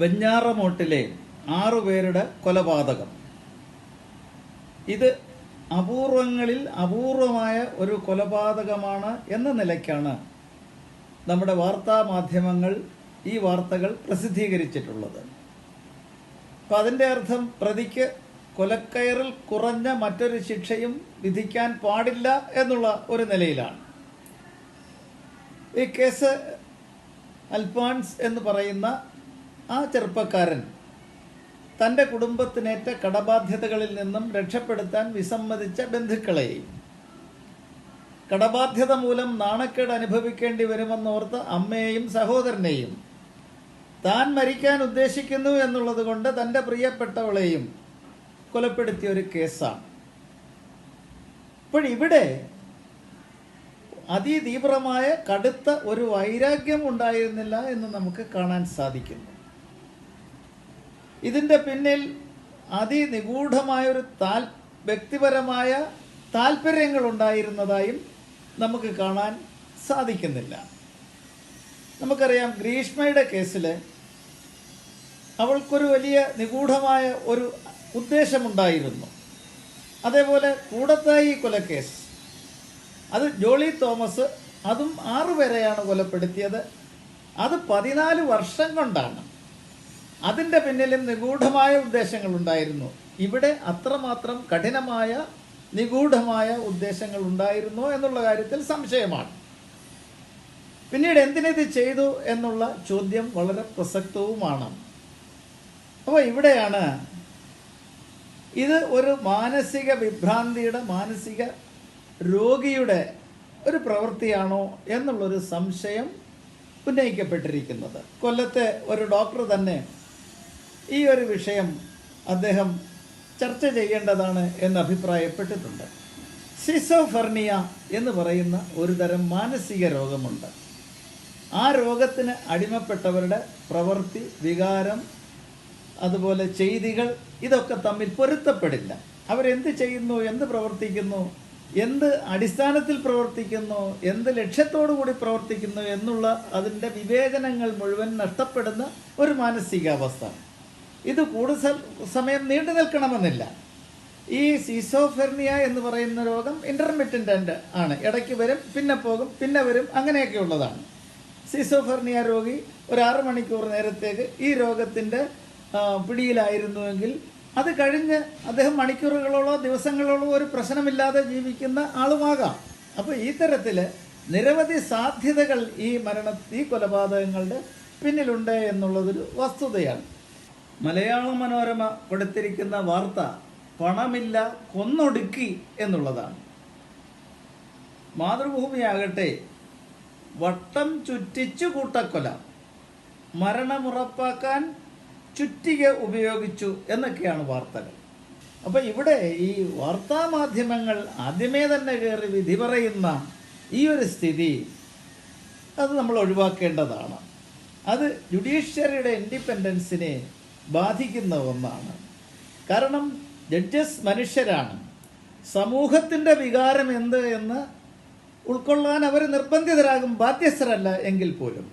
വെഞ്ഞാറമൂട്ടിലെ 6 പേരുടെ കൊലപാതകം. ഇത് അപൂർവങ്ങളിൽ അപൂർവമായ ഒരു കൊലപാതകമാണ് എന്ന നിലയ്ക്കാണ് നമ്മുടെ വാർത്താ മാധ്യമങ്ങൾ ഈ വാർത്തകൾ പ്രസിദ്ധീകരിച്ചിട്ടുള്ളത്. അപ്പം അതിൻ്റെ അർത്ഥം പ്രതിക്ക് കൊലക്കയറിൽ കുറഞ്ഞ മറ്റൊരു ശിക്ഷയും വിധിക്കാൻ പാടില്ല എന്നുള്ള ഒരു നിലയിലാണ്. ഈ കേസ് അൽഫോൻസ് എന്ന് പറയുന്ന ആ ചെറുപ്പക്കാരൻ തൻ്റെ കുടുംബത്തിനേറ്റ കടബാധ്യതകളിൽ നിന്നും രക്ഷപ്പെടുത്താൻ വിസമ്മതിച്ച ബന്ധുക്കളെയും കടബാധ്യത മൂലം നാണക്കേട് അനുഭവിക്കേണ്ടി വരുമെന്നോർത്ത് അമ്മയെയും സഹോദരനെയും താൻ മരിക്കാൻ ഉദ്ദേശിക്കുന്നു എന്നുള്ളത് കൊണ്ട് തൻ്റെ പ്രിയപ്പെട്ടവളെയും കൊലപ്പെടുത്തിയ ഒരു കേസാണ്. ഇപ്പോഴിവിടെ അതിതീവ്രമായ കടുത്ത ഒരു വൈരാഗ്യം ഉണ്ടായിരുന്നില്ല എന്ന് നമുക്ക് കാണാൻ സാധിക്കുന്നു. ഇതിൻ്റെ പിന്നിൽ അതിനിഗൂഢമായൊരു വ്യക്തിപരമായ താല്പര്യങ്ങൾ ഉണ്ടായിരുന്നതായും നമുക്ക് കാണാൻ സാധിക്കുന്നില്ല. നമുക്കറിയാം, ഗ്രീഷ്മയുടെ കേസിൽ അവൾക്കൊരു വലിയ നിഗൂഢമായ ഒരു ഉദ്ദേശമുണ്ടായിരുന്നു. അതേപോലെ കൂടത്തായി കൊലക്കേസ്, അത് ജോളി തോമസ്, അതും 6 പേരെയാണ് കൊലപ്പെടുത്തിയത്. അത് 14 വർഷം കൊണ്ടാണ്. അതിൻ്റെ പിന്നിലും നിഗൂഢമായ ഉദ്ദേശങ്ങളുണ്ടായിരുന്നു. ഇവിടെ അത്രമാത്രം കഠിനമായ നിഗൂഢമായ ഉദ്ദേശങ്ങൾ ഉണ്ടായിരുന്നോ എന്നുള്ള കാര്യത്തിൽ സംശയമാണ്. പിന്നീട് എന്തിനിത് ചെയ്തു എന്നുള്ള ചോദ്യം വളരെ പ്രസക്തവുമാണ്. അപ്പോൾ ഇവിടെയാണ് ഇത് ഒരു മാനസിക വിഭ്രാന്തിയുടെ, മാനസിക രോഗിയുടെ ഒരു പ്രവൃത്തിയാണോ എന്നുള്ളൊരു സംശയം ഉന്നയിക്കപ്പെട്ടിരിക്കുന്നത്. കൊല്ലത്തെ ഒരു ഡോക്ടർ തന്നെ ഈ ഒരു വിഷയം അദ്ദേഹം ചർച്ച ചെയ്യേണ്ടതാണ് എന്ന് അഭിപ്രായപ്പെട്ടിട്ടുണ്ട്. സിസോഫെർണിയ എന്ന് പറയുന്ന ഒരു തരം മാനസിക രോഗമുണ്ട്. ആ രോഗത്തിന് അടിമപ്പെട്ടവരുടെ പ്രവൃത്തി, വികാരം, അതുപോലെ ചെയ്തികൾ, ഇതൊക്കെ തമ്മിൽ പൊരുത്തപ്പെടില്ല. അവരെന്ത് ചെയ്യുന്നു, എന്ത് പ്രവർത്തിക്കുന്നു, എന്ത് അടിസ്ഥാനത്തിൽ പ്രവർത്തിക്കുന്നു, എന്ത് ലക്ഷ്യത്തോടു കൂടി പ്രവർത്തിക്കുന്നു എന്നുള്ള അതിൻ്റെ വിവേചനങ്ങൾ മുഴുവൻ നഷ്ടപ്പെടുന്ന ഒരു മാനസികാവസ്ഥ. ഇത് കൂടുതൽ സമയം നീണ്ടു നിൽക്കണമെന്നില്ല. ഈ സിസോഫെർണിയ എന്ന് പറയുന്ന രോഗം ഇൻ്റർമിറ്റൻ്റ് ആണ്. ഇടയ്ക്ക് വരും, പിന്നെ പോകും, പിന്നെ വരും, അങ്ങനെയൊക്കെ ഉള്ളതാണ്. സിസോഫെർണിയ രോഗി ഒരു 6 മണിക്കൂർ നേരത്തേക്ക് ഈ രോഗത്തിൻ്റെ പിടിയിലായിരുന്നുവെങ്കിൽ അത് കഴിഞ്ഞ് അദ്ദേഹം മണിക്കൂറുകളോളോ ദിവസങ്ങളോളോ ഒരു പ്രശ്നമില്ലാതെ ജീവിക്കുന്ന ആളുമാകാം. അപ്പോൾ ഈ തരത്തിൽ നിരവധി സാധ്യതകൾ ഈ കൊലപാതകങ്ങളുടെ പിന്നിലുണ്ട് എന്നുള്ളതൊരു വസ്തുതയാണ്. മലയാള മനോരമ കൊടുത്തിരിക്കുന്ന വാർത്ത പണമില്ല, കൊന്നൊടുക്കി എന്നുള്ളതാണ്. മാതൃഭൂമിയാകട്ടെ വട്ടം ചുറ്റിച്ചു കൂട്ടക്കൊല, മരണമുറപ്പാക്കാൻ ചുറ്റിക ഉപയോഗിച്ചു എന്നൊക്കെയാണ് വാർത്തകൾ. അപ്പോൾ ഇവിടെ ഈ വാർത്താമാധ്യമങ്ങൾ ആദ്യമേ തന്നെ കയറി വിധി പറയുന്ന ഈ ഒരു സ്ഥിതി അത് നമ്മൾ ഒഴിവാക്കേണ്ടതാണ്. അത് ജുഡീഷ്യറിയുടെ ഇൻഡിപെൻഡൻസിനെ ബാധിക്കുന്ന ഒന്നാണ്. കാരണം ജഡ്ജസ് മനുഷ്യരാണ്. സമൂഹത്തിൻ്റെ വികാരം എന്ത് എന്ന് ഉൾക്കൊള്ളാൻ അവർ നിർബന്ധിതരാകും, ബാധ്യസ്ഥരല്ല എങ്കിൽ പോലും.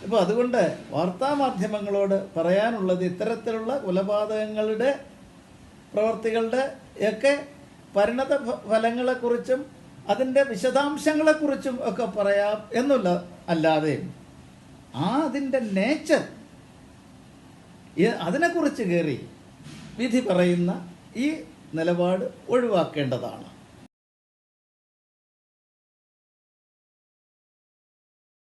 അപ്പോൾ അതുകൊണ്ട് വാർത്താമാധ്യമങ്ങളോട് പറയാനുള്ളത് ഇത്തരത്തിലുള്ള കൊലപാതകങ്ങളുടെ പ്രവർത്തികളുടെ ഒക്കെ പരിണത ഫലങ്ങളെക്കുറിച്ചും അതിൻ്റെ വിശദാംശങ്ങളെക്കുറിച്ചും ഒക്കെ പറയാം എന്നുള്ള അല്ലാതെ അതിൻ്റെ നേച്ചർ അതിനെക്കുറിച്ച് കയറി വിധി പറയുന്ന ഈ നിലപാട് ഒഴിവാക്കേണ്ടതാണ്.